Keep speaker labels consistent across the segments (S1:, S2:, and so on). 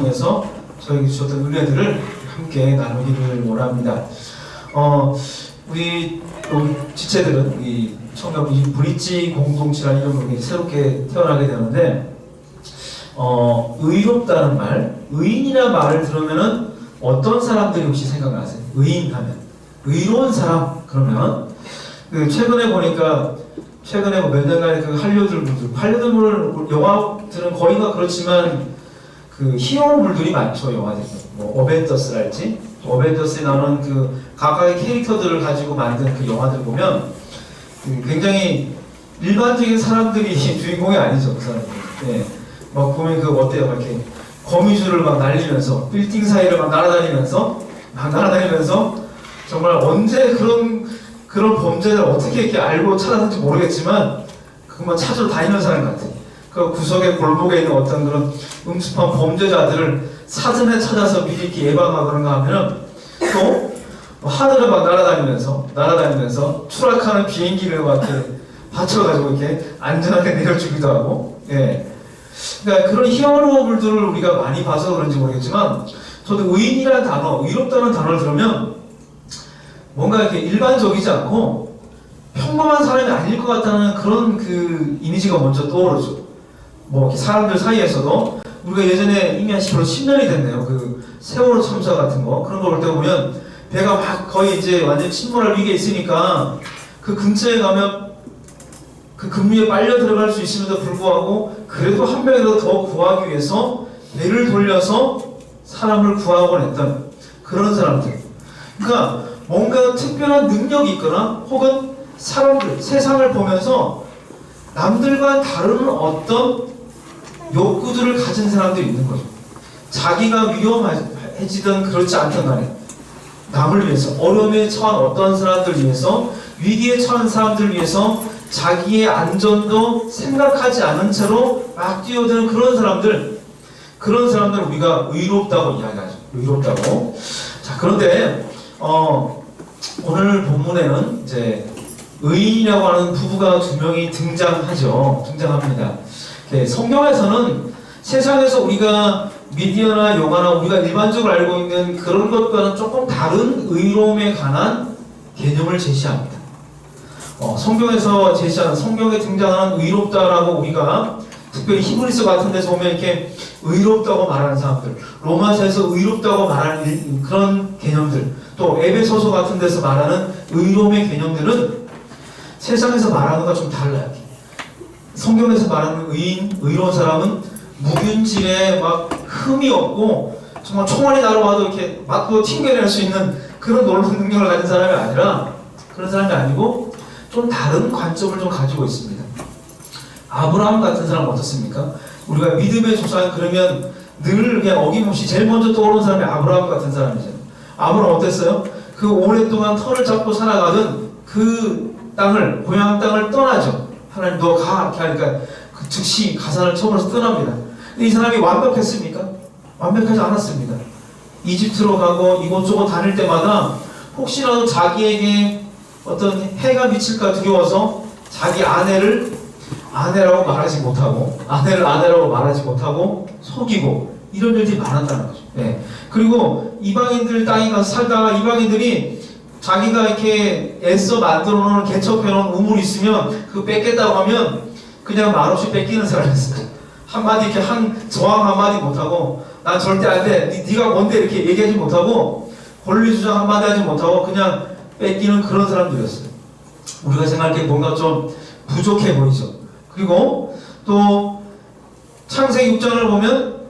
S1: 통해서 저에게 주셨던 은혜들을 함께 나누기를 원합니다. 우리 지체들은 이 청년 브릿지 공동체라는 이름으로 새롭게 태어나게 되는데, 의롭다는 말, 의인이라는 말을 들으면은 어떤 사람들이 혹시 생각나세요? 의인 하면 의로운 사람. 그러면 최근에 보니까 최근에 몇 년간의 그 한류들 영화들은 거의가 그렇지만 그 히어로물들이 많죠. 영화들 뭐 어벤져스랄지 어벤져스에 나오는 그 각각의 캐릭터들을 가지고 만든 그 영화들 보면 굉장히 일반적인 사람들이 주인공이 아니죠. 그 사람들. 예. 막 보면 그 어때요? 막 이렇게 거미줄을 막 날리면서 빌딩 사이를 막 날아다니면서 정말 언제 그런 범죄를 어떻게 이렇게 알고 찾았는지 모르겠지만 그것만 찾으러 다니는 사람 같아요. 그 구석의 골목에 있는 어떤 그런 음습한 범죄자들을 사전에 찾아서 미리 이렇게 예방하거나 하면은 또 하늘을 막 날아다니면서 추락하는 비행기를 막 이렇게 받쳐가지고 이렇게 안전하게 내려주기도 하고, 예. 그러니까 그런 히어로물들을 우리가 많이 봐서 그런지 모르겠지만, 저도 의인이라는 단어, 의롭다는 단어를 들으면 뭔가 이렇게 일반적이지 않고 평범한 사람이 아닐 것 같다는 그런 그 이미지가 먼저 떠오르죠. 뭐 이렇게 사람들 사이에서도 우리가 예전에 이미 한 10년이 됐네요. 그 세월호 참사 같은 거 그런 걸 볼 때 보면 배가 막 거의 이제 완전 침몰할 위기에 있으니까 그 근처에 가면 그 급류에 빨려 들어갈 수 있음에도 불구하고 그래도 한 명이라도 더 구하기 위해서 배를 돌려서 사람을 구하곤 했던 그런 사람들. 그러니까 뭔가 특별한 능력이 있거나 혹은 사람들, 세상을 보면서 남들과 다른 어떤 욕구들을 가진 사람들이 있는 거죠. 자기가 위험해지든 그렇지 않든 간에 남을 위해서, 어려움에 처한 어떤 사람들 위해서, 위기에 처한 사람들 위해서 자기의 안전도 생각하지 않은 채로 막 뛰어드는 그런 사람들을 우리가 의롭다고 이야기하죠. 의롭다고. 자, 그런데 오늘 본문에는 이제 의인이라고 하는 부부가 두 명이 등장합니다. 성경에서는 세상에서 우리가 미디어나 영화나 우리가 일반적으로 알고 있는 그런 것과는 조금 다른 의로움에 관한 개념을 제시합니다. 성경에서 제시하는, 성경에 등장하는 의롭다라고 우리가 특별히 히브리서 같은 데서 보면 이렇게 의롭다고 말하는 사람들, 로마서에서 의롭다고 말하는 그런 개념들, 또 에베소서 같은 데서 말하는 의로움의 개념들은 세상에서 말하는 것과 좀 달라요. 성경에서 말하는 의로운 사람은 무균질에 막 흠이 없고 정말 총알이 날아와도 이렇게 맞고 튕겨낼 수 있는 그런 놀라운 능력을 가진 사람이 아니라, 그런 사람이 아니고 좀 다른 관점을 좀 가지고 있습니다. 아브라함 같은 사람 어떻습니까? 우리가 믿음의 조상 그러면 늘 그냥 어김없이 제일 먼저 떠오르는 사람이 아브라함 같은 사람이잖아요. 아브라함 어땠어요? 그 오랫동안 터를 잡고 살아가던 그 땅을, 고향 땅을 떠나죠. 하나님 너 가, 이렇게 하니까 그 즉시 가산을 쳐버려서 떠납니다. 근데 이 사람이 완벽했습니까? 완벽하지 않았습니다. 이집트로 가고 이곳저곳 다닐 때마다 혹시라도 자기에게 어떤 해가 미칠까 두려워서 자기 아내를 아내라고 말하지 못하고 속이고 이런 일들이 많았다는 거죠. 네. 그리고 이방인들 땅에 가서 살다가 이방인들이 자기가 이렇게 애써 만들어 놓은 개척해 놓은 우물이 있으면 그거 뺏겠다고 하면 그냥 말없이 뺏기는 사람이었어요. 한마디 이렇게 저항 한마디 못하고 난 절대 안 돼. 네가 뭔데 이렇게 얘기하지 못하고 권리 주장 한마디 하지 못하고 그냥 뺏기는 그런 사람들이었어요. 우리가 생각할 때 뭔가 좀 부족해 보이죠. 그리고 또 창세기 6장을 보면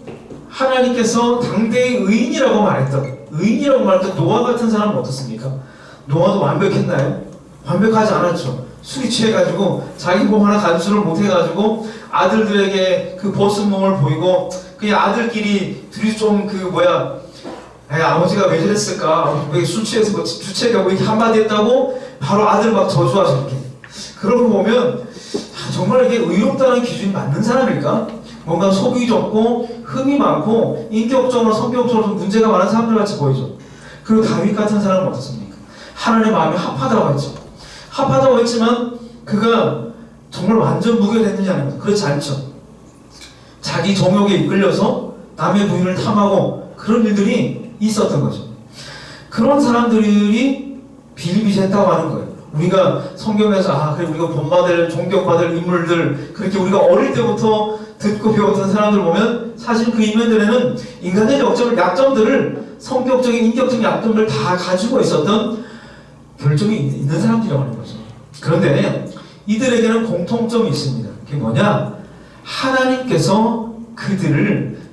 S1: 하나님께서 당대의 의인이라고 말했던 노아 같은 사람은 어떻습니까? 노아도 완벽했나요? 완벽하지 않았죠. 술이 취해가지고 자기 몸 하나 간수를 못해가지고 아들들에게 그 보습몸을 보이고 그냥 아들끼리 둘이 좀 아버지가 왜 저랬을까? 왜 술 취해서 뭐 주체가 왜 이렇게 한마디 했다고 바로 아들 막 저주하죠. 이렇게. 그런 거 보면 정말 이게 의롭다는 기준이 맞는 사람일까? 뭔가 속이 좁고 흠이 많고 인격적으로 성격적으로 좀 문제가 많은 사람들 같이 보이죠. 그리고 다윗 같은 사람은 어떻습니까? 하나님의 마음이 합하다고 했죠. 합하다고 했지만 그가 정말 완전 무결했느냐 아닙니까? 그렇지 않죠. 자기 정욕에 이끌려서 남의 부인을 탐하고 그런 일들이 있었던 거죠. 그런 사람들이 비일비재했다고 하는 거예요. 우리가 성경에서 그래 우리가 본받을 존경받을 인물들 그렇게 우리가 어릴 때부터 듣고 배웠던 사람들 보면 사실 그 인물들에는 인간의 약점들을 성격적인 인격적인 약점들을 다 가지고 있었던 결점이 있는 사람들이라고 하는 거죠. 그런데 이들에게는 공통점이 있습니다. 그게 뭐냐? 하나님께서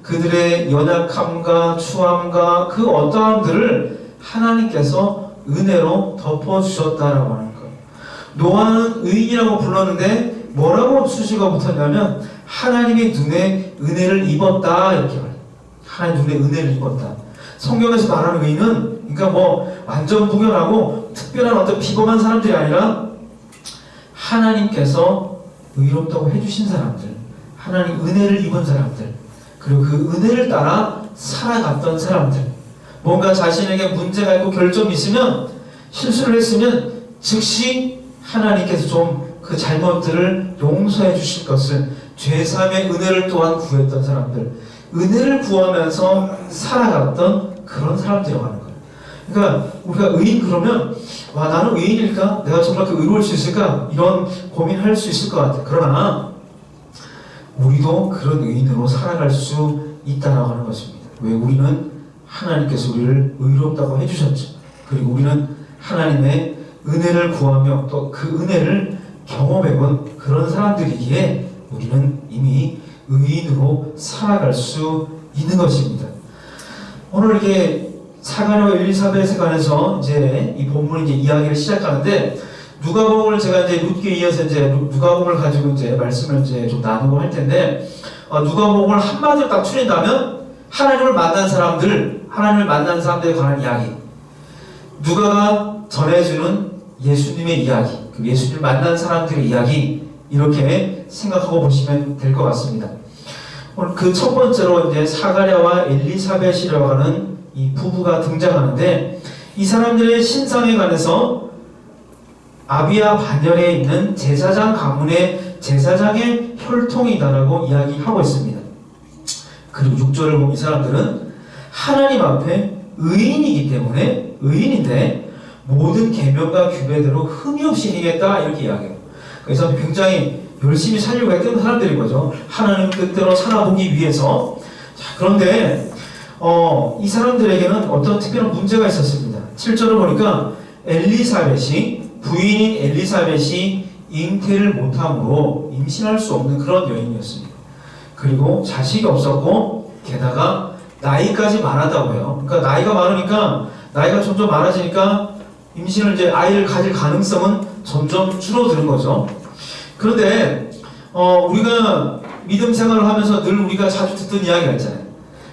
S1: 그들의 연약함과 추함과 그 어떠함들을 하나님께서 은혜로 덮어주셨다라고 하는 거예요. 노아는 의인이라고 불렀는데 뭐라고 수식어 붙었냐면 하나님의 눈에 은혜를 입었다 이렇게 말해요. 하나님 눈에 은혜를 입었다. 성경에서 말하는 의인은 그러니까 뭐 완전 부결하고 특별한 어떤 비범한 사람들이 아니라 하나님께서 의롭다고 해주신 사람들, 하나님 은혜를 입은 사람들, 그리고 그 은혜를 따라 살아갔던 사람들, 뭔가 자신에게 문제가 있고 결점이 있으면 실수를 했으면 즉시 하나님께서 좀 그 잘못들을 용서해 주실 것을 죄사함의 은혜를 또한 구했던 사람들, 은혜를 구하면서 살아갔던 그런 사람들이라고 하는 거예요. 그러니까 우리가 의인 그러면 나는 의인일까? 내가 정말 그 의로울 수 있을까? 이런 고민할 수 있을 것 같아요. 그러나 우리도 그런 의인으로 살아갈 수 있다라고 하는 것입니다. 왜? 우리는 하나님께서 우리를 의롭다고 해주셨죠. 그리고 우리는 하나님의 은혜를 구하며 또 그 은혜를 경험해본 그런 사람들이기에 우리는 이미 의인으로 살아갈 수 있는 것입니다. 오늘 이게 사가랴와 엘리사벳에 관해서 이제 이 본문 이야기를 시작하는데 누가복음을 제가 이제 룻기에 이어서 이제 누가복음을 가지고 이제 말씀을 이제 좀 나누고 할 텐데 누가복음을 한마디로 딱 추린다면 하나님을 만난 사람들에 관한 이야기, 누가가 전해주는 예수님의 이야기, 그 예수님을 만난 사람들의 이야기 이렇게 생각하고 보시면 될 것 같습니다. 오늘 그 첫 번째로 이제 사가랴와 엘리사벳이라고 하는 이 부부가 등장하는데 이 사람들의 신상에 관해서 아비야 반열에 있는 제사장 가문의 제사장의 혈통이다라고 이야기하고 있습니다. 그리고 6절을 보면 이 사람들은 하나님 앞에 의인이기 때문에 의인인데 모든 계명과 규례대로 흠이 없이 행했다 이렇게 이야기해요. 그래서 굉장히 열심히 살려고 했던 사람들인 거죠. 하나님 뜻대로 살아보기 위해서. 자, 그런데 이 사람들에게는 어떤 특별한 문제가 있었습니다. 7절을 보니까 부인인 엘리사벳이 잉태를 못함으로 임신할 수 없는 그런 여인이었습니다. 그리고 자식이 없었고 게다가 나이까지 많았다고 해요. 그러니까 나이가 점점 많아지니까 임신을 이제 아이를 가질 가능성은 점점 줄어드는 거죠. 그런데 우리가 믿음 생활을 하면서 늘 우리가 자주 듣던 이야기가 있잖아요.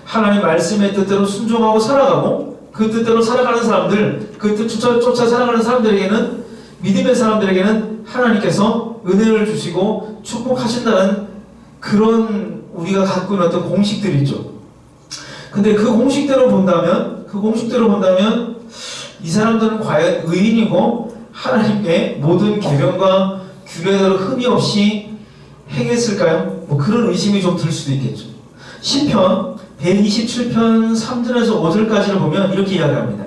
S1: 하나님 말씀의 뜻대로 순종하고 살아가고 그 뜻대로 살아가는 사람들, 그 뜻 쫓아 살아가는 사람들에게는, 믿음의 사람들에게는 하나님께서 은혜를 주시고 축복하신다는 그런 우리가 갖고 있는 어떤 공식들이 있죠. 근데 그 공식대로 본다면 이 사람들은 과연 의인이고 하나님의 모든 계명과 규례대로 흠이 없이 행했을까요? 뭐 그런 의심이 좀 들 수도 있겠죠. 시편 127편 3절에서 5절까지를 보면 이렇게 이야기합니다.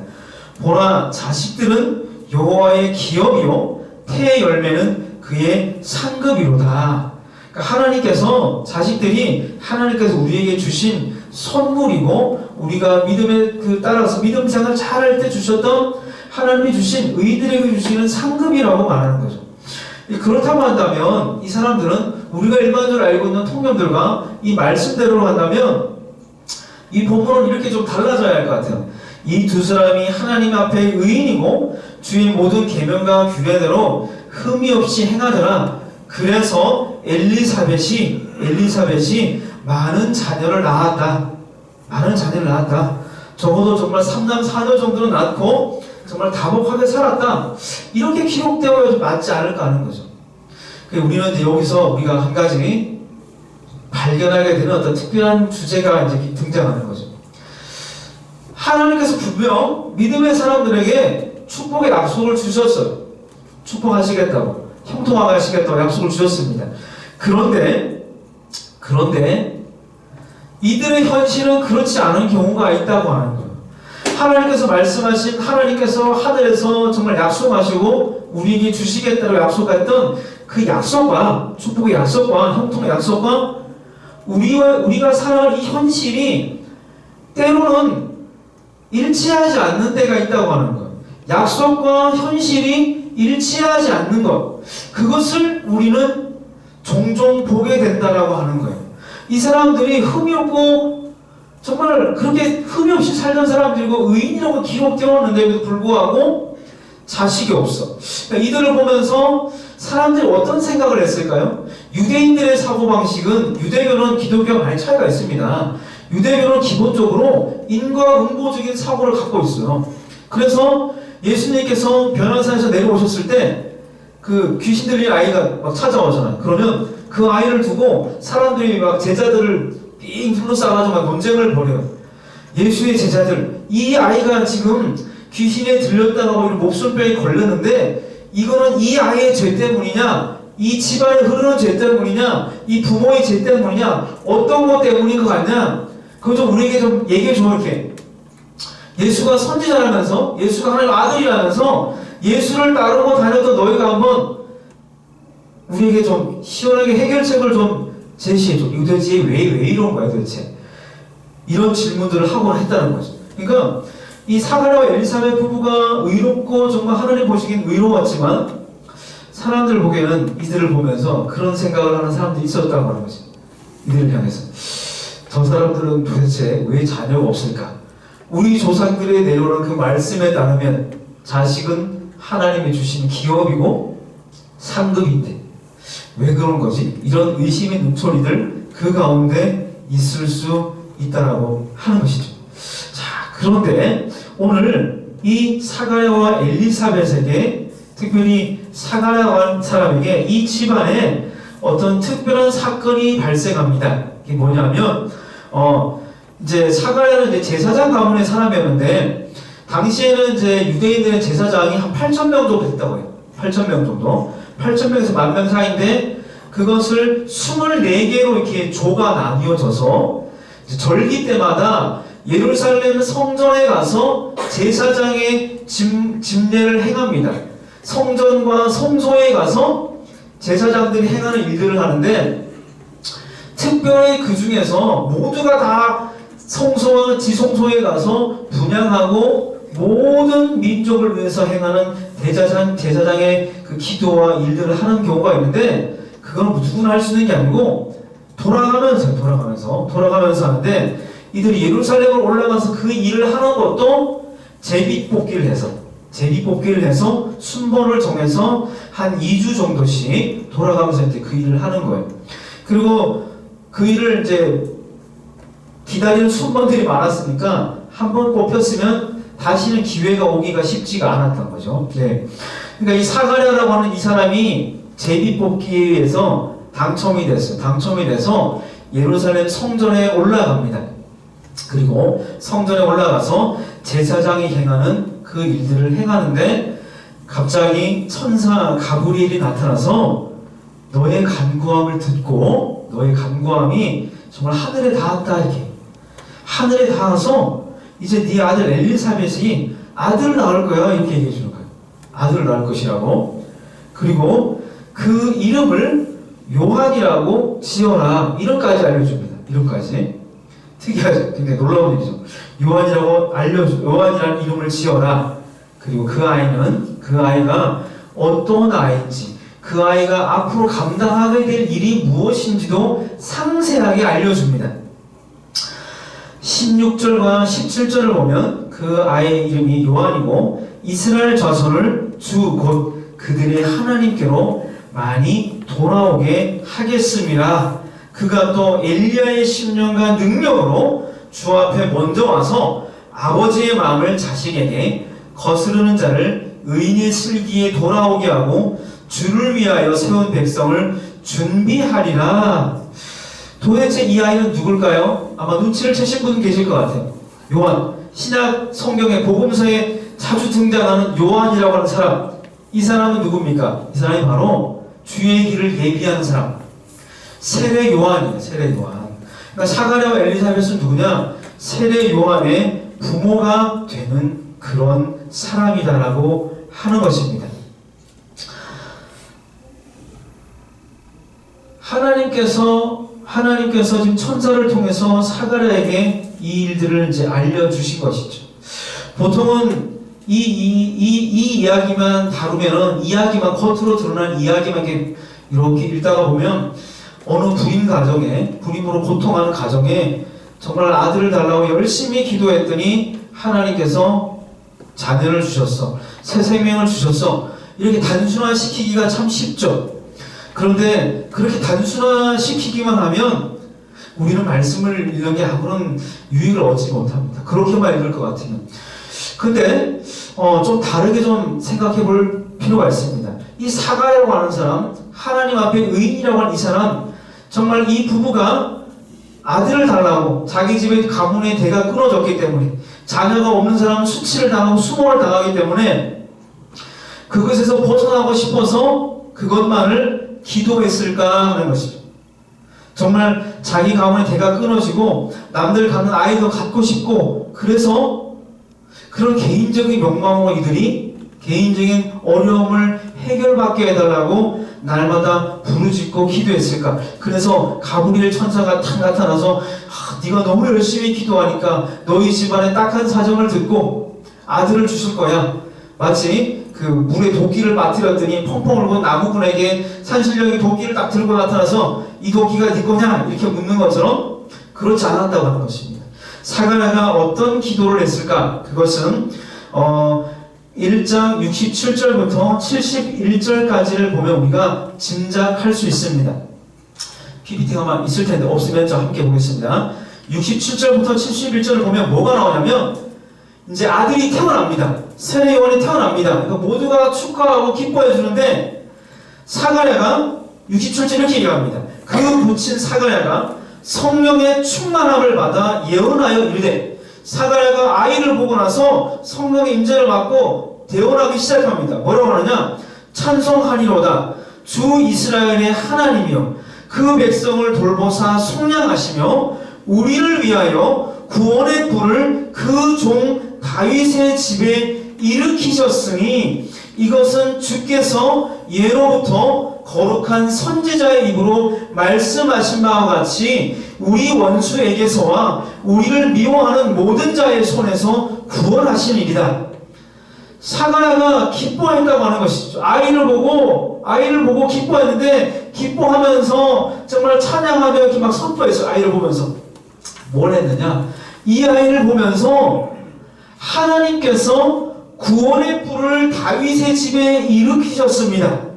S1: 보라, 자식들은 여호와의 기업이요 태의 열매는 그의 상급이로다. 그러니까 하나님께서, 자식들이 하나님께서 우리에게 주신 선물이고, 우리가 믿음에 따라서 믿음 생활 잘할 때 주셨던 하나님이 주신, 의인들에게 주시는 상급이라고 말하는 거죠. 그렇다고 한다면 이 사람들은 우리가 일반적으로 알고 있는 통념들과 이 말씀대로 한다면 이 본문은 이렇게 좀 달라져야 할 것 같아요. 이 두 사람이 하나님 앞에 의인이고 주의 모든 계명과 규례대로 흠이 없이 행하더라. 그래서 엘리사벳이 많은 자녀를 낳았다. 적어도 정말 3남 4녀 정도는 낳고 정말 다복하게 살았다. 이렇게 기록되어 맞지 않을까 하는 거죠. 우리는 이제 여기서 우리가 한 가지 발견하게 되는 어떤 특별한 주제가 이제 등장하는 거죠. 하나님께서 분명 믿음의 사람들에게 축복의 약속을 주셨어요. 축복하시겠다고, 형통하게 하시겠다고 약속을 주셨습니다. 그런데 이들의 현실은 그렇지 않은 경우가 있다고 하는 거예요. 하나님께서 말씀하신, 하나님께서 하늘에서 정말 약속하시고 우리에게 주시겠다고 약속했던 그 약속과, 축복의 약속과 형통의 약속과 우리가 살아갈 이 현실이 때로는 일치하지 않는 때가 있다고 하는 거예요. 약속과 현실이 일치하지 않는 것, 그것을 우리는 종종 보게 된다라고 하는 거예요. 이 사람들이 흠이 없고 정말 그렇게 흠이 없이 살던 사람들이고 의인이라고 기록되었는데도 불구하고 자식이 없어. 그러니까 이들을 보면서 사람들이 어떤 생각을 했을까요? 유대인들의 사고방식은, 유대교는 기독교와 많이 차이가 있습니다. 유대교는 기본적으로 인과응보적인 사고를 갖고 있어요. 그래서 예수님께서 변화산에서 내려오셨을 때 그 귀신 들린 아이가 막 찾아오잖아요. 그러면 그 아이를 두고 사람들이 막 제자들을 삥 둘러싸가지고 막 논쟁을 벌여요. 예수의 제자들, 이 아이가 지금 귀신에 들렸다고 목숨병에 걸렸는데 이거는 이 아이의 죄 때문이냐, 이 집안에 흐르는 죄 때문이냐, 이 부모의 죄 때문이냐, 어떤 것 때문인 것 같냐, 그거 좀 우리에게 좀 얘기해줘. 이렇게 예수가 선지자라면서, 예수가 하나님의 아들이라면서 예수를 따르고 다녔던 너희가 한번 우리에게 좀 시원하게 해결책을 좀 제시해줘. 이거 도대체 왜 이런 거야 도대체? 이런 질문들을 하곤 했다는 거죠. 그러니까 이 사가랴와 엘리사벳 부부가 의롭고 정말 하나님 보시기엔 의로웠지만 사람들 보기에는 이들을 보면서 그런 생각을 하는 사람들이 있었다고 하는 거죠. 이들을 향해서 저 사람들은 도대체 왜 자녀가 없을까? 우리 조상들의 내려오는 그 말씀에 따르면 자식은 하나님이 주신 기업이고 상급인데 왜 그런 거지? 이런 의심의 눈초리들 그 가운데 있을 수 있다라고 하는 것이죠. 자, 그런데 오늘 이 사가랴와 엘리사벳에게, 특별히 사가랴 사람에게 이 집안에 어떤 특별한 사건이 발생합니다. 이게 뭐냐면 이제 사가랴는 이제 제사장 가문의 사람이었는데 당시에는 이제 유대인들의 제사장이 한 8,000명 정도 됐다고 해요. 8,000명 정도. 8,000명에서 10,000명 사이인데 그것을 24개로 이렇게 조가 나뉘어져서 절기 때마다 예루살렘 성전에 가서 제사장의 집례를 행합니다. 성전과 성소에 가서 제사장들이 행하는 일들을 하는데 특별히 그 중에서 모두가 다 성소와 지성소에 가서 분향하고 모든 민족을 위해서 행하는 제사장의 그 기도와 일들을 하는 경우가 있는데 그건 누구나 할 수 있는 게 아니고 돌아가면서 하는데 이들이 예루살렘을 올라가서 그 일을 하는 것도 제비뽑기를 해서 순번을 정해서 한 2주 정도씩 돌아가면서 이제 그 일을 하는 거예요. 그리고 그 일을 이제 기다리는 순번들이 많았으니까 한 번 뽑혔으면 다시는 기회가 오기가 쉽지가 않았던 거죠. 네. 그러니까 이 사가랴라고 하는 이 사람이 제비뽑기에서 당첨이 돼서 예루살렘 성전에 올라갑니다. 그리고 성전에 올라가서 제사장이 행하는 그 일들을 행하는데 갑자기 천사 가브리엘이 나타나서 너의 간구함을 듣고 너의 간구함이 정말 하늘에 닿았다. 이렇게 하늘에 닿아서 이제 네 아들 엘리사벳이 아들을 낳을 거야. 이렇게 얘기해 주는 거예요. 아들을 낳을 것이라고. 그리고 그 이름을 요한이라고 지어라. 이름까지 알려줍니다. 이름까지. 특이하죠. 굉장히 놀라운 일이죠. 요한이라는 이름을 지어라. 그리고 그 아이가 어떤 아이인지, 그 아이가 앞으로 감당하게 될 일이 무엇인지도 상세하게 알려줍니다. 16절과 17절을 보면 그 아이의 이름이 요한이고 이스라엘 자손을 주 곧 그들의 하나님께로 많이 돌아오게 하겠습니다. 그가 또 엘리야의 심령과 능력으로 주 앞에 먼저 와서 아버지의 마음을 자식에게 거스르는 자를 의인의 슬기에 돌아오게 하고 주를 위하여 세운 백성을 준비하리라. 도대체 이 아이는 누굴까요? 아마 눈치를 채신 분 계실 것 같아요. 요한, 신약 성경의 복음서에 자주 등장하는 요한이라고 하는 사람. 이 사람은 누굽니까? 이 사람이 바로 주의 길을 예비하는 사람. 세례 요한이에요. 세례 요한. 그러니까 사가랴와 엘리사벳은 누구냐? 세례 요한의 부모가 되는 그런 사람이다라고 하는 것입니다. 하나님께서 지금 천사를 통해서 사가랴에게 이 일들을 이제 알려주신 것이죠. 보통은 이 이야기만 다루면은, 이야기만, 겉으로 드러난 이야기만 이렇게 읽다가 보면, 어느 부림으로 고통하는 가정에 정말 아들을 달라고 열심히 기도했더니 하나님께서 자녀를 주셨어. 새 생명을 주셨어. 이렇게 단순화시키기가 참 쉽죠. 그런데 그렇게 단순화시키기만 하면 우리는 말씀을 읽는 게 아무런 유익을 얻지 못합니다. 그렇게만 읽을 것 같으면. 근데 좀 다르게 좀 생각해 볼 필요가 있습니다. 이 사가랴라고 하는 사람, 하나님 앞에 의인이라고 하는 이 사람, 정말 이 부부가 아들을 달라고 자기 집의 가문의 대가 끊어졌기 때문에, 자녀가 없는 사람은 수치를 당하고 수모를 당하기 때문에 그것에서 벗어나고 싶어서 그것만을 기도했을까 하는 것이죠. 정말 자기 가문의 대가 끊어지고 남들 갖는 아이도 갖고 싶고, 그래서 그런 개인적인 욕망으로 이들이 개인적인 어려움을 해결받게 해달라고 날마다 부르짖고 기도했을까. 그래서 가브리엘 천사가 탁 나타나서 네가 너무 열심히 기도하니까 너희 집안의 딱한 사정을 듣고 아들을 주실 거야. 마치 그 물에 도끼를 빠뜨렸더니 펑펑 울고 나무꾼에게 산신령이 도끼를 딱 들고 나타나서 이 도끼가 네 거냐? 이렇게 묻는 것처럼 그렇지 않았다고 하는 것입니다. 사가랴가 어떤 기도를 했을까? 그것은 1장 67절부터 71절까지를 보면 우리가 짐작할 수 있습니다. PPT가 아마 있을 텐데 없으면 저 함께 보겠습니다. 67절부터 71절을 보면 뭐가 나오냐면 이제 아들이 태어납니다. 세례 요한이 태어납니다. 그러니까 모두가 축하하고 기뻐해 주는데 사가랴가 67절 이렇게 얘기합니다. 그 부친 사가랴가 성령의 충만함을 받아 예언하여 이르되, 사가랴가 아이를 보고 나서 성령의 임재를 받고 대언하기 시작합니다. 뭐라고 하느냐? 찬송하리로다. 주 이스라엘의 하나님이여 그 백성을 돌보사 속량하시며 우리를 위하여 구원의 뿔을 그 종 다윗의 집에 일으키셨으니 이것은 주께서 예로부터 거룩한 선지자의 입으로 말씀하신 바와 같이 우리 원수에게서와 우리를 미워하는 모든 자의 손에서 구원하신 일이다. 사가랴가 기뻐했다고 하는 것이죠. 아이를 보고 기뻐했는데, 기뻐하면서 정말 찬양하며 이렇게 막 선포했어요. 아이를 보면서 뭘 했느냐? 이 아이를 보면서 하나님께서 구원의 뿔을 다윗의 집에 일으키셨습니다.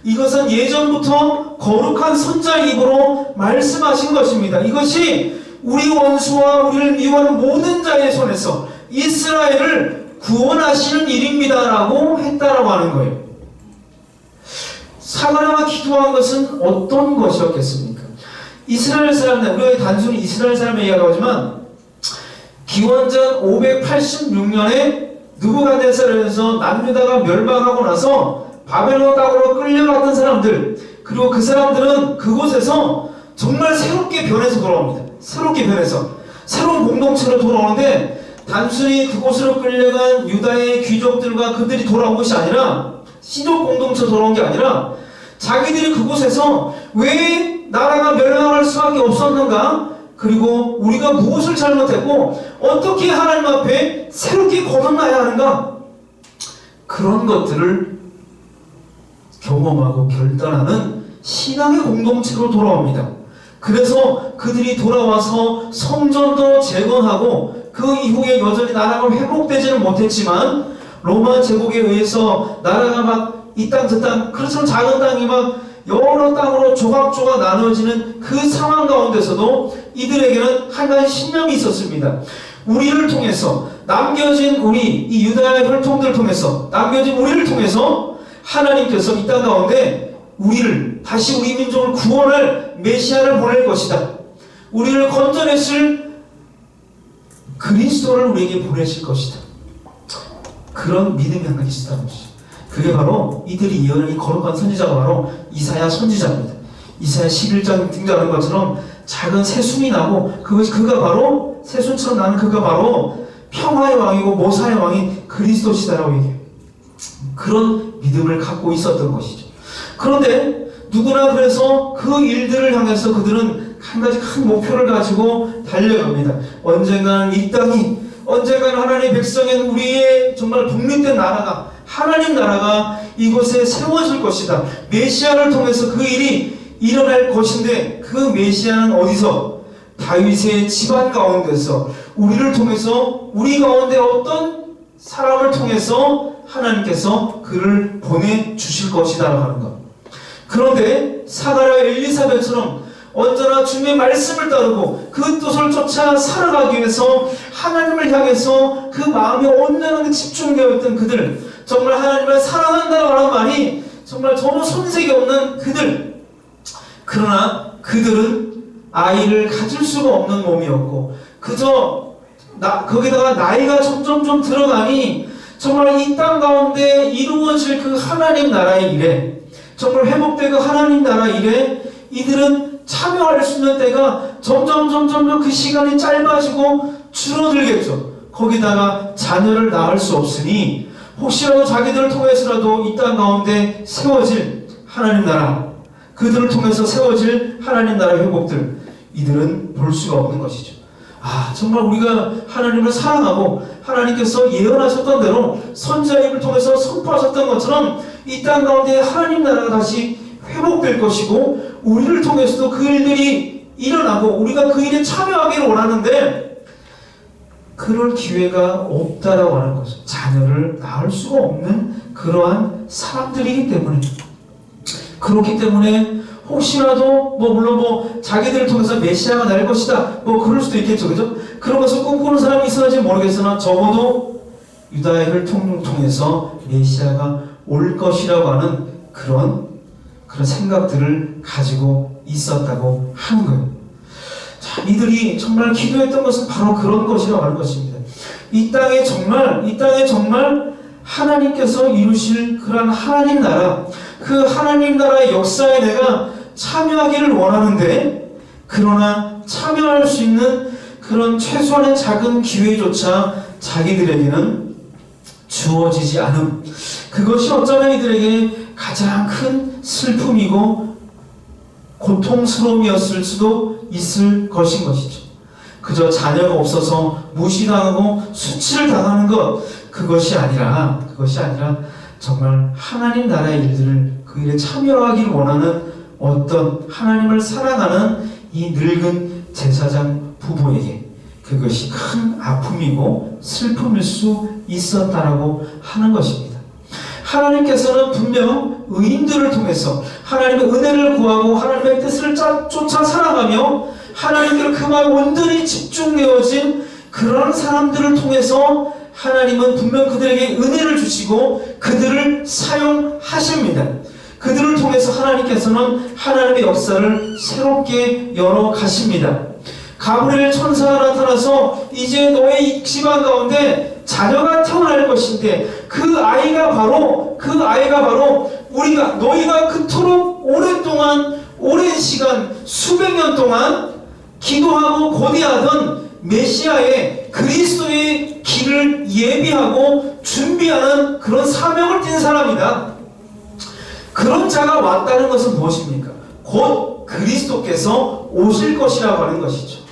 S1: 이것은 예전부터 거룩한 선지자의 입으로 말씀하신 것입니다. 이것이 우리 원수와 우리를 미워하는 모든 자의 손에서 이스라엘을 구원하시는 일입니다 라고 했다라고 하는 거예요. 사가랴가 기도한 것은 어떤 것이었겠습니까? 이스라엘 사람들, 우리가 단순히 이스라엘 사람을 얘기하지만 기원전 586년에 느부갓네살에서 남유다가 멸망하고 나서 바벨론 땅으로 끌려갔던 사람들, 그리고 그 사람들은 그곳에서 정말 새롭게 변해서 돌아옵니다. 새롭게 변해서 새로운 공동체로 돌아오는데, 단순히 그곳으로 끌려간 유다의 귀족들과 그들이 돌아온 것이 아니라, 신족 공동체로 돌아온 게 아니라 자기들이 그곳에서 왜 나라가 멸망할 수밖에 없었는가, 그리고 우리가 무엇을 잘못했고 어떻게 하나님 앞에 새롭게 거듭나야 하는가, 그런 것들을 경험하고 결단하는 신앙의 공동체로 돌아옵니다. 그래서 그들이 돌아와서 성전도 재건하고 그 이후에 여전히 나라가 회복되지는 못했지만 로마 제국에 의해서 나라가 막 이 땅 저 땅, 그렇지만 작은 땅이 막 여러 땅으로 조각조각 나누어지는 그 상황 가운데서도 이들에게는 한 가지 신념이 있었습니다. 우리를 통해서 남겨진 이 유다의 혈통들을 통해서 남겨진 우리를 통해서 하나님께서 이 땅 가운데 우리를 다시 우리 민족을 구원할 메시아를 보낼 것이다. 우리를 건져내실 그리스도를 우리에게 보내실 것이다. 그런 믿음이 한 가지 있었다는 것이죠. 그게 바로 이들이 예언한 이 거룩한 선지자가 바로 이사야 선지자입니다. 이사야 11장 등장하는 것처럼 작은 새순이 나고 그가 바로 새순처럼 나는 그가 바로 평화의 왕이고 모사의 왕이 그리스도시다라고 얘기해요. 그런 믿음을 갖고 있었던 것이죠. 그런데 누구나 그래서 그 일들을 향해서 그들은 한 가지 큰 목표를 가지고 달려갑니다. 언젠가는 이 땅이, 언젠가는 하나님의 백성인 우리의 정말 독립된 나라가, 하나님 나라가 이곳에 세워질 것이다. 메시아를 통해서 그 일이 일어날 것인데, 그 메시아는 어디서? 다윗의 집안 가운데서, 우리를 통해서, 우리 가운데 어떤 사람을 통해서 하나님께서 그를 보내주실 것이다 하는 것. 그런데 사가랴 엘리사벳처럼 언제나 주님의 말씀을 따르고 그 뜻을 쫓아 살아가기 위해서 하나님을 향해서 그 마음이 온전하게 집중되어 있던 그들, 정말 하나님을 사랑한다고 하는 말이 정말 전혀 손색이 없는 그들, 그러나 그들은 아이를 가질 수가 없는 몸이었고 그저 거기다가 나이가 점점 좀 들어가니 정말 이 땅 가운데 이루어질 그 하나님 나라의 일에, 정말 회복되고 하나님 나라 일에 이들은 참여할 수 있는 때가 점점 그 시간이 짧아지고 줄어들겠죠. 거기다가 자녀를 낳을 수 없으니 혹시라도 자기들을 통해서라도 이 땅 가운데 세워질 하나님 나라, 그들을 통해서 세워질 하나님 나라의 회복들, 이들은 볼 수가 없는 것이죠. 정말 우리가 하나님을 사랑하고 하나님께서 예언하셨던 대로 선지자 입을 통해서 선포하셨던 것처럼 이 땅 가운데 하나님 나라가 다시 회복될 것이고 우리를 통해서도 그 일들이 일어나고 우리가 그 일에 참여하기를 원하는데 그럴 기회가 없다라고 하는 것은 자녀를 낳을 수가 없는 그러한 사람들이기 때문에, 그렇기 때문에 혹시라도 물론 자기들을 통해서 메시아가 날 것이다 그럴 수도 있겠죠, 그죠? 그런 것을 꿈꾸는 사람이 있었는지 모르겠으나 적어도 유다의 혈통을 통해서 메시아가 올 것이라고 하는 그런 생각들을 가지고 있었다고 하는 거예요. 자, 이들이 정말 기도했던 것은 바로 그런 것이라고 하는 것입니다. 이 땅에 정말 하나님께서 이루실 그런 하나님 나라, 그 하나님 나라의 역사에 내가 참여하기를 원하는데, 그러나 참여할 수 있는 그런 최소한의 작은 기회조차 자기들에게는 주어지지 않음, 그것이 어쩌면 이들에게 가장 큰 슬픔이고 고통스러움이었을 수도 있을 것인 것이죠. 그저 자녀가 없어서 무시당하고 수치를 당하는 것, 그것이 아니라 정말 하나님 나라의 일들을 그 일에 참여하기를 원하는 어떤 하나님을 사랑하는 이 늙은 제사장 부부에게 그것이 큰 아픔이고 슬픔일 수 있었다라고 하는 것입니다. 하나님께서는 분명 의인들을 통해서 하나님의 은혜를 구하고 하나님의 뜻을 쫓아 살아가며 하나님께로 그 마음이 온전히 집중되어진 그런 사람들을 통해서 하나님은 분명 그들에게 은혜를 주시고 그들을 사용하십니다. 그들을 통해서 하나님께서는 하나님의 역사를 새롭게 열어 가십니다. 가브리엘 천사가 나타나서 이제 너의 집안 가운데 자녀가 태어날 것인데 그 아이가 바로 너희가 그토록 오랜 시간 수백 년 동안 기도하고 고대하던 메시아의 그리스도의 길을 예비하고 준비하는 그런 사명을 띈 사람이다. 그런 자가 왔다는 것은 무엇입니까? 곧 그리스도께서 오실 것이라고 하는 것이죠.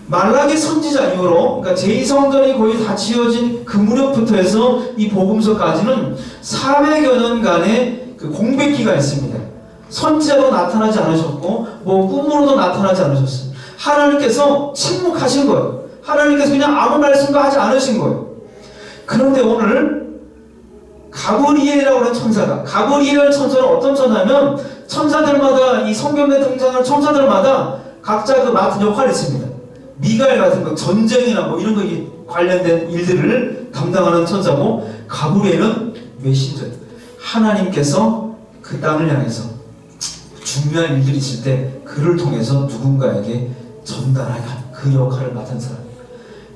S1: 말라기 선지자 이후로, 그러니까 제2성전이 거의 다 지어진 그 무렵부터 해서 이 복음서까지는 400여 년간의 그 공백기가 있습니다. 선지자도 나타나지 않으셨고 꿈으로도 나타나지 않으셨어요. 하나님께서 침묵하신 거예요. 하나님께서 그냥 아무 말씀도 하지 않으신 거예요. 그런데 오늘 가브리엘이라고 하는 가브리엘이라는 천사는 어떤 천사냐면, 천사들마다 이 성경에 등장하는 천사들마다 각자 그 맡은 역할이 있습니다. 미가엘 같은 거, 전쟁이나 이런 거에 관련된 일들을 담당하는 천사고, 가브리엘은 메신저, 하나님께서 그 땅을 향해서 중요한 일들이 있을 때 그를 통해서 누군가에게 전달하는 그 역할을 맡은 사람.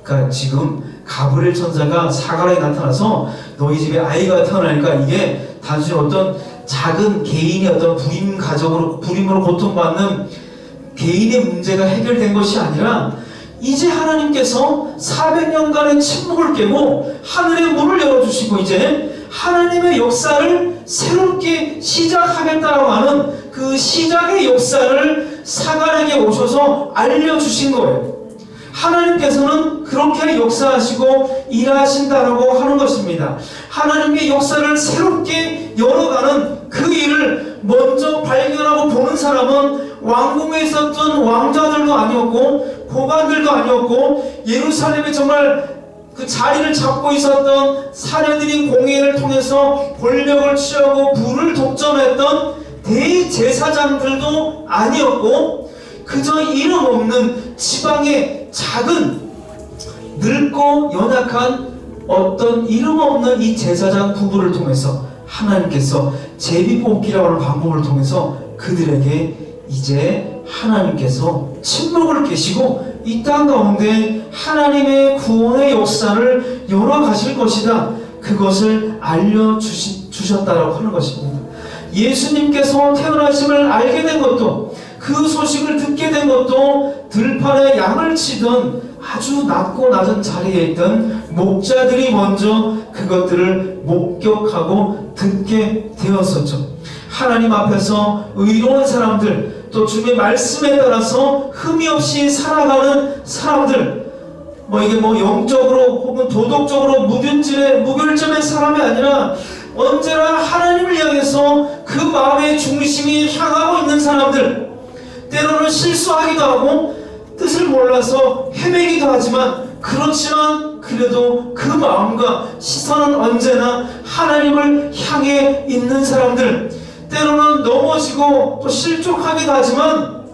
S1: 그러니까 지금 가브리엘 천사가 사가랴에 나타나서 너희 집에 아이가 태어나니까 이게 단순히 어떤 작은 개인의 어떤 불임으로 고통받는 개인의 문제가 해결된 것이 아니라 이제 하나님께서 400년간의 침묵을 깨고 하늘의 문을 열어주시고 이제 하나님의 역사를 새롭게 시작하겠다라고 하는 그 시작의 역사를 사간에게 오셔서 알려주신 거예요. 하나님께서는 그렇게 역사하시고 일하신다라고 하는 것입니다. 하나님의 역사를 새롭게 열어가는 그 일을 먼저 발견하고 보는 사람은 왕궁에 있었던 왕자들도 아니었고 고관들도 아니었고 예루살렘에 정말 그 자리를 잡고 있었던 사내들인 공회를 통해서 권력을 취하고 부를 독점했던 대제사장들도 아니었고 그저 이름 없는 지방의 작은 늙고 연약한 어떤 이름 없는 이 제사장 부부를 통해서 하나님께서 제비뽑기라고 하는 방법을 통해서 그들에게 이제 하나님께서 침묵을 깨시고 이 땅 가운데 하나님의 구원의 역사를 열어가실 것이다. 그것을 알려주셨다라고 하는 것입니다. 예수님께서 태어나심을 알게 된 것도 그 소식을 듣게 된 것도 들판에 양을 치던 아주 낮고 낮은 자리에 있던 목자들이 먼저 그것들을 목격하고 듣게 되었었죠. 하나님 앞에서 의로운 사람들 또 주님의 말씀에 따라서 흠이 없이 살아가는 사람들 이게 영적으로 혹은 도덕적으로 무결점의 사람이 아니라 언제나 하나님을 향해서 그 마음의 중심이 향하고 있는 사람들 때로는 실수하기도 하고 뜻을 몰라서 헤매기도 하지만 그렇지만 그래도 그 마음과 시선은 언제나 하나님을 향해 있는 사람들 때로는 넘어지고 또 실족하기도 하지만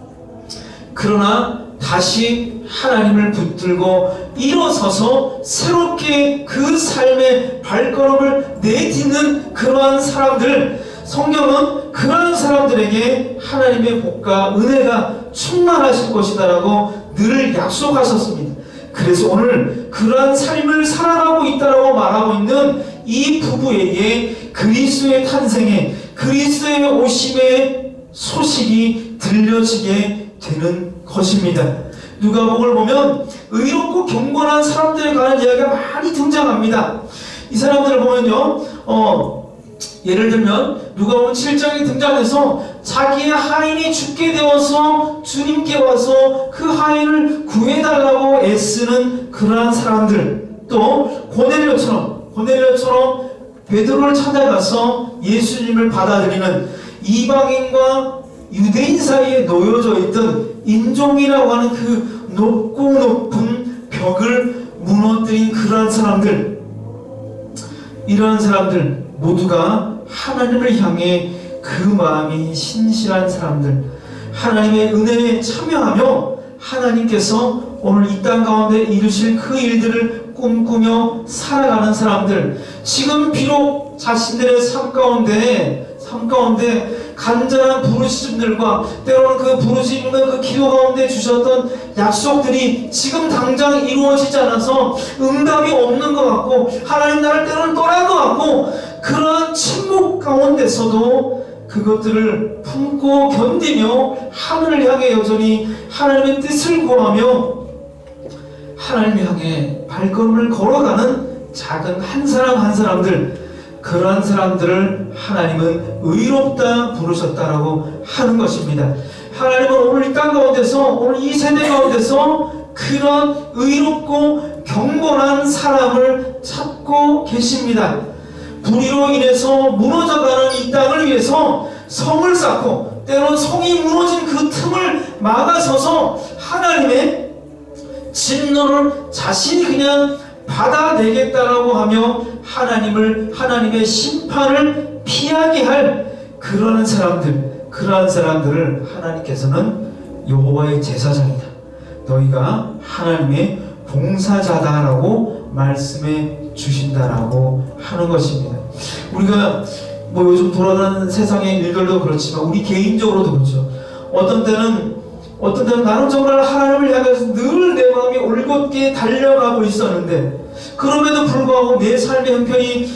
S1: 그러나 다시 하나님을 붙들고 일어서서 새롭게 그 삶의 발걸음을 내딛는 그러한 사람들 성경은 그러한 사람들에게 하나님의 복과 은혜가 충만하실 것이다라고 늘 약속하셨습니다. 그래서 오늘 그러한 삶을 살아가고 있다라고 말하고 있는 이 부부에게 그리스도의 탄생에 그리스도의 오심의 소식이 들려지게 되는 것입니다. 누가복음을 보면 의롭고 경건한 사람들에 관한 이야기가 많이 등장합니다. 이 사람들을 보면요, 예를 들면 누가복음 7장에 등장해서 자기의 하인이 죽게 되어서 주님께 와서 그 하인을 구해달라고 애쓰는 그러한 사람들, 또 고넬료처럼 베드로를 찾아가서 예수님을 받아들이는 이방인과 유대인 사이에 놓여져 있던 인종이라고 하는 그 높고 높은 벽을 무너뜨린 그러한 사람들, 이러한 사람들 모두가 하나님을 향해 그 마음이 신실한 사람들, 하나님의 은혜에 참여하며 하나님께서 오늘 이 땅 가운데 이루실 그 일들을 꿈꾸며 살아가는 사람들, 지금 비록 자신들의 삶 가운데 간절한 부르심들과 때로는 그 부르심과 그 기도 가운데 주셨던 약속들이 지금 당장 이루어지지 않아서 응답이 없는 것 같고 하나님 나를 때로는 떠난 것 같고 그러한 침묵 가운데서도 그것들을 품고 견디며 하늘을 향해 여전히 하나님의 뜻을 구하며 하나님을 향해 발걸음을 걸어가는 작은 한 사람 한 사람들, 그러한 사람들을 하나님은 의롭다 부르셨다라고 하는 것입니다. 하나님은 오늘 이 땅 가운데서, 오늘 이 세대 가운데서 그런 의롭고 경건한 사람을 찾고 계십니다. 불의로 인해서 무너져가는 이 땅을 위해서 성을 쌓고 때로는 성이 무너진 그 틈을 막아서서 하나님의 진노를 자신이 그냥 받아내겠다라고 하며 하나님의 심판을 피하게 할 그러한 사람들을 하나님께서는 여호와의 제사장이다, 너희가 하나님의 봉사자다라고 말씀해 주신다라고 하는 것입니다. 우리가 요즘 돌아가는 세상의 일들도 그렇지만 우리 개인적으로도 그렇죠. 어떤 때는 나는 정말 하나님을 향해서 늘 내 마음이 올곧게 달려가고 있었는데 그럼에도 불구하고 내 삶의 형편이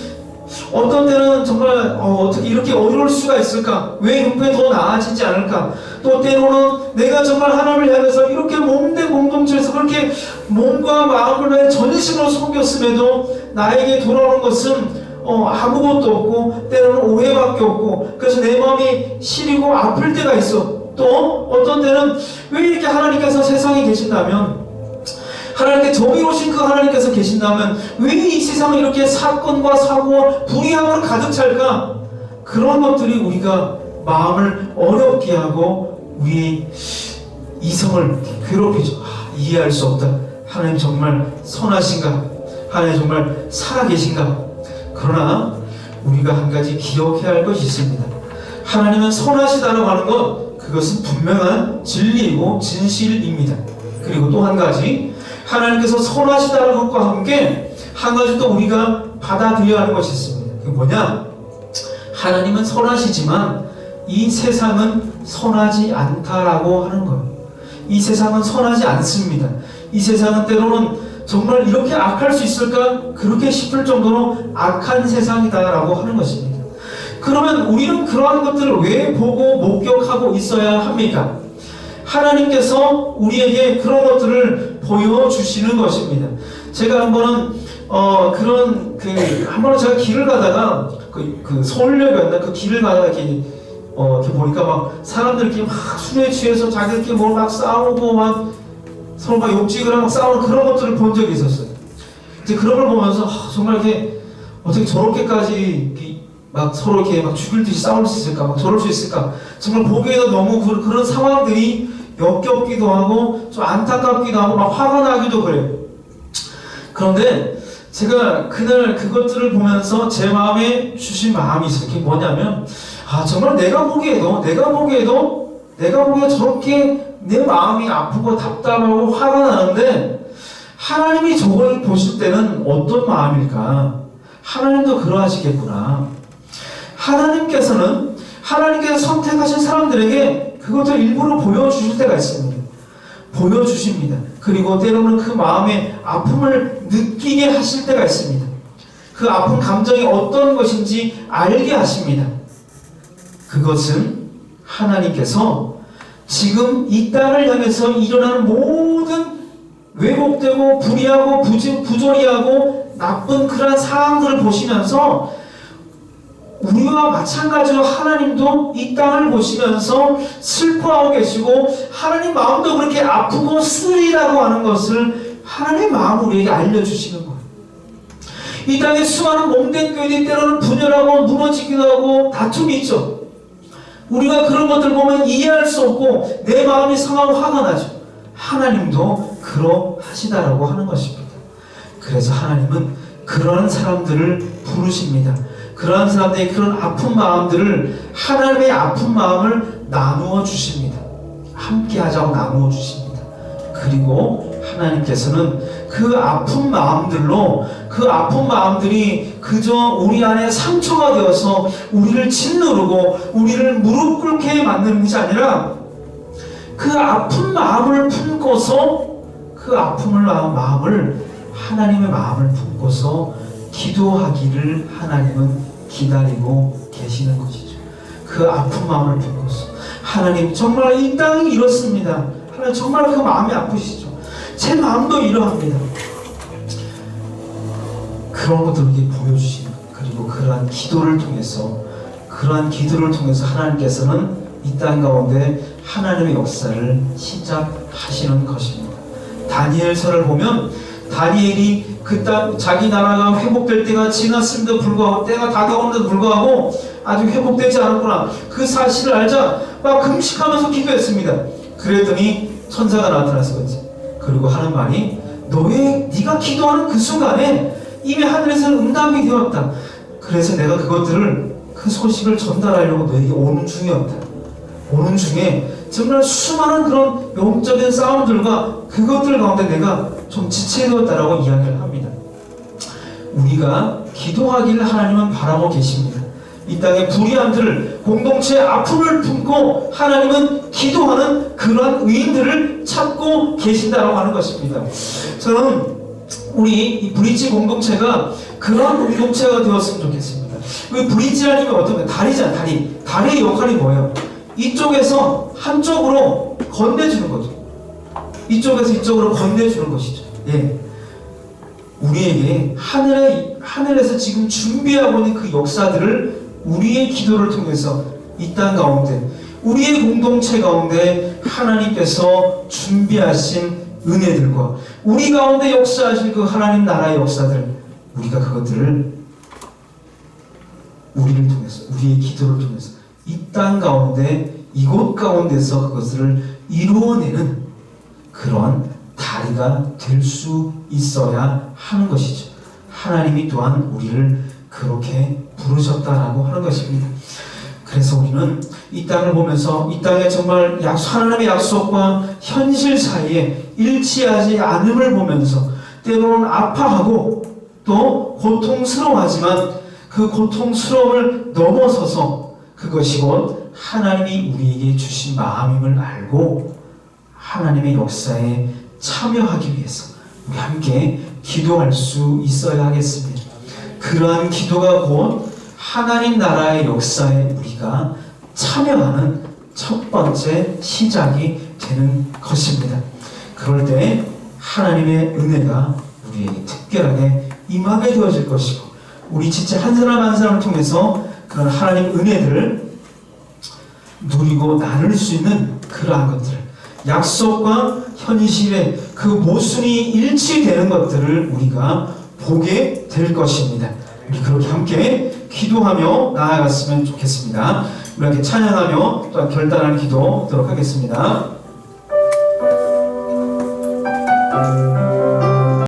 S1: 어떤 때는 정말 어떻게 이렇게 어려울 수가 있을까? 왜 형편이 더 나아지지 않을까? 또 때로는 내가 정말 하나님을 향해서 이렇게 몸된 공동체에서 그렇게 몸과 마음을 나의 전심으로 섬겼음에도 나에게 돌아오는 것은 아무것도 없고 때로는 오해밖에 없고, 그래서 내 마음이 시리고 아플 때가 있어. 또 어떤 때는 왜 이렇게 하나님께서 세상에 계신다면, 하나님께 정의로우신 그 하나님께서 계신다면 왜 이 세상은 이렇게 사건과 사고와 불의함으로 가득 찰까? 그런 것들이 우리가 마음을 어렵게 하고 우리의 이성을 괴롭히죠. 이해할 수 없다. 하나님 정말 선하신가? 하나님 정말 살아계신가? 그러나 우리가 한 가지 기억해야 할 것이 있습니다. 하나님은 선하시다라고 하는 것, 그것은 분명한 진리이고 진실입니다. 그리고 또 한 가지, 하나님께서 선하시다는 것과 함께 한 가지 또 우리가 받아들여야 하는 것이 있습니다. 그게 뭐냐? 하나님은 선하시지만 이 세상은 선하지 않다라고 하는 거예요. 이 세상은 선하지 않습니다. 이 세상은 때로는 정말 이렇게 악할 수 있을까? 그렇게 싶을 정도로 악한 세상이다라고 하는 것입니다. 그러면 우리는 그러한 것들을 왜 보고 목격하고 있어야 합니까? 하나님께서 우리에게 그런 것들을 보여주시는 것입니다. 제가 한 번은 한 번은 제가 길을 가다가 그 서울역이었나, 그 길을 가다가 이렇게 보니까 막 사람들이 이렇게 막 술에 취해서 자기들끼리 뭘 막 싸우고 막 서로 막 욕짓을 하고 싸우는 그런 것들을 본 적이 있었어요. 이제 그런 걸 보면서 정말 이렇게 어떻게 저렇게까지 막 서로 이렇게 막 죽일 듯이 싸울 수 있을까, 막 저럴 수 있을까, 정말 보기에도 너무 그런 상황들이 역겹기도 하고 좀 안타깝기도 하고 막 화가 나기도 그래요. 그런데 제가 그날 그것들을 보면서 제 마음에 주신 마음이 있어요. 그게 뭐냐면, 정말 내가 보기에도 저렇게 내 마음이 아프고 답답하고 화가 나는데 하나님이 저걸 보실 때는 어떤 마음일까? 하나님도 그러하시겠구나. 하나님께서 선택하신 사람들에게 그것을 일부러 보여주실 때가 있습니다. 보여주십니다. 그리고 때로는 그 마음의 아픔을 느끼게 하실 때가 있습니다. 그 아픈 감정이 어떤 것인지 알게 하십니다. 그것은 하나님께서 지금 이 땅을 향해서 일어나는 모든 왜곡되고 불의하고 부조리하고 나쁜 그러한 상황들을 보시면서 우리와 마찬가지로 하나님도 이 땅을 보시면서 슬퍼하고 계시고 하나님 마음도 그렇게 아프고 쓰리라고 하는 것을 하나님의 마음을 우리에게 알려주시는 거예요. 이 땅에 수많은 몸된 교회들이 때로는 분열하고 무너지기도 하고 다툼이 있죠. 우리가 그런 것들 보면 이해할 수 없고 내 마음이 상하고 화가 나죠. 하나님도 그러하시다라고 하는 것입니다. 그래서 하나님은 그런 사람들을 부르십니다. 그런 사람들의 그런 아픈 마음들을, 하나님의 아픈 마음을 나누어 주십니다. 함께 하자고 나누어 주십니다. 그리고 하나님께서는 그 아픈 마음들로, 그 아픈 마음들이 그저 우리 안에 상처가 되어서 우리를 짓누르고 우리를 무릎 꿇게 만드는 것이 아니라 그 아픈 마음을 품고서 그 아픔을 마음을 하나님의 마음을 품고서 기도하기를 하나님은 기다리고 계시는 것이죠. 그 아픈 마음을 품고서 하나님 정말 이 땅이 이렇습니다. 하나님 정말 그 마음이 아프시죠. 제 마음도 이러합니다. 그런 것들을 보여주시는, 그리고 그러한 기도를 통해서 하나님께서는 이 땅 가운데 하나님의 역사를 시작하시는 것입니다. 다니엘서를 보면 다니엘이 자기 나라가 회복될 때가 지났음에도 불구하고, 때가 다가오는데도 불구하고 아직 회복되지 않았구나, 그 사실을 알자 막 금식하면서 기도했습니다. 그랬더니 천사가 나타나서 그리고 하는 말이, 네가 기도하는 그 순간에 이미 하늘에서는 응답이 되었다. 그래서 내가 그 소식을 전달하려고 너에게 오는 중이었다. 오는 중에 정말 수많은 그런 영적인 싸움들과 그것들 가운데 내가 좀 지체되었다라고 이야기를 합니다. 우리가 기도하기를 하나님은 바라고 계십니다. 이 땅의 불의함들을, 공동체의 아픔을 품고 하나님은 기도하는 그러한 의인들을 찾고 계신다라고 하는 것입니다. 저는 우리 이 브릿지 공동체가 그런 공동체가 되었으면 좋겠습니다. 그 브릿지라는 게 어떤 거예요? 다리잖아요, 다리. 다리의 역할이 뭐예요? 이쪽에서 한쪽으로 건네주는 거죠. 이쪽에서 이쪽으로 건네주는 것이죠. 예. 우리에게 하늘에서 지금 준비하고 있는 그 역사들을 우리의 기도를 통해서 이 땅 가운데, 우리의 공동체 가운데 하나님께서 준비하신 은혜들과 우리 가운데 역사하실 그 하나님 나라의 역사들, 우리가 그것들을 우리를 통해서, 우리의 기도를 통해서 이 땅 가운데, 이곳 가운데서 그것을 이루어내는 그런 다리가 될 수 있어야 하는 것이죠. 하나님이 또한 우리를 그렇게 부르셨다라고 하는 것입니다. 그래서 우리는 이 땅을 보면서 이 땅에 정말 하나님의 약속과 현실 사이에 일치하지 않음을 보면서 때로는 아파하고 또 고통스러워하지만 그 고통스러움을 넘어서서 그것이 곧 하나님이 우리에게 주신 마음임을 알고 하나님의 역사에 참여하기 위해서 우리 함께 기도할 수 있어야 하겠습니다. 그러한 기도가 곧 하나님 나라의 역사에 우리가 참여하는 첫 번째 시작이 되는 것입니다. 그럴 때 하나님의 은혜가 우리에게 특별하게 임하게 되어질 것이고, 우리 진짜 한 사람 한 사람을 통해서 그런 하나님 은혜들을 누리고 나눌 수 있는 그러한 것들, 약속과 현실의 그 모순이 일치되는 것들을 우리가 보게 될 것입니다. 우리 그렇게 함께 기도하며 나아갔으면 좋겠습니다. 우리 함께 찬양하며 또 결단하는 기도 하도록 하겠습니다.